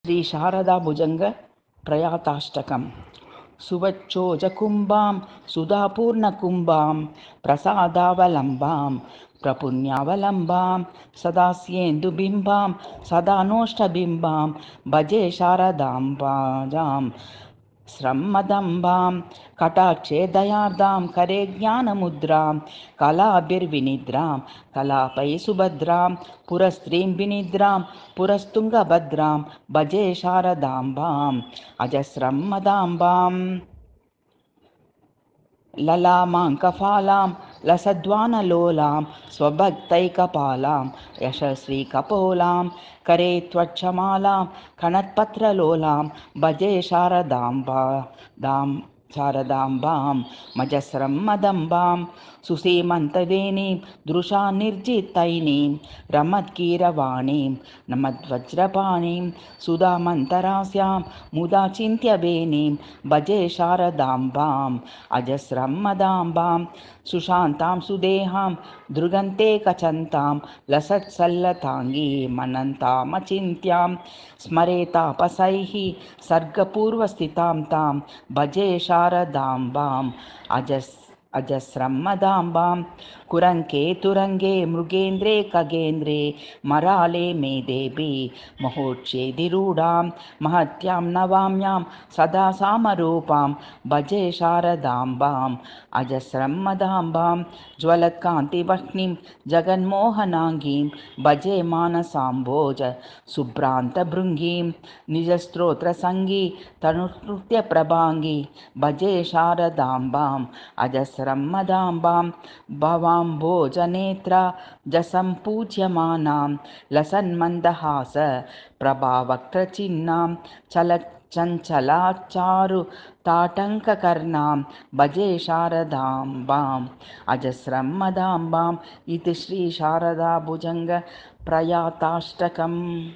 శ్రీ శారదా భుజంగ ప్రయాతాష్టకం. సువచ్చోజకుంభాం సుధాపూర్ణకుంభాం ప్రసాదావలంబాం ప్రపుణ్యావలంబాం సదాస్యేందుబింబాం సదానోష్టబింబాం భజే శారదాంబాజాం స్రమ్మదంబాం కటాక్షే దయార్దాం కరే జ్ఞానముద్రాం కళాభిర్వినిద్రాం కళాపై సుభద్రాం పురస్త్రీం వినిద్రాం పురస్తుంగభద్రాం భజే శారదాంబాం అజస్రమ్మదాంబాం లలామాంకఫాలాం లసద్వానలోలాం స్వభక్తైకపాలాం యశశ్రీకపోలాం కరే త్వక్షమాలాం కణత్పత్రలోలాం భజే శారదాంబాం మజస్రమ్మదంబాం సుసీమంతవేణీం దృశానిర్జితైనీం రమత్కీరవాణీం నమద్వజ్రపాణీం సుధామంతరాస్యాం ముదా చింత్యవేణీం భజే శారదాంబాం అజస్రమ్మదాంబాం సుశాంతాం సుదేహాం దృగంతే కచంతాం లసత్సల్లతాంగీమనంతామచింత్యాం స్మరేతాపసైః సర్గపూర్వస్థితాం తాం భజే శారదాంబాం అజస్రమ్మదాంబాం కురంకే తురంగే మృగేంద్రే ఖగేంద్రే మరాళే మేదేవి మహోచ్ఛేదిరూఢాం మహత్యాం నవామ్యాం సదా సామరూపాం భజే శారదాంబాం అజస్రమ్మదాంబాం జ్వలత్కాంతివహ్నిం జగన్మోహనాంగీం భజే మానసాంబోజ శుభ్రాంతభృంగీం నిజస్తోత్రసంగీ తనునృత్యప్రభాంగీ భజే శారదాంబాం అజస్రమ్మదాంబాం భవాంభోజనేత్రా జసంపూజ్యమానాం లసన్మందహాస ప్రభావక్త్రచిహ్నాం చంచలాచారు తాటంకకర్ణాం భజే శారదాంబాం అజస్రమ్మదాంబాం ఇది శ్రీ శారదా భుజంగ ప్రయాతాష్టకం.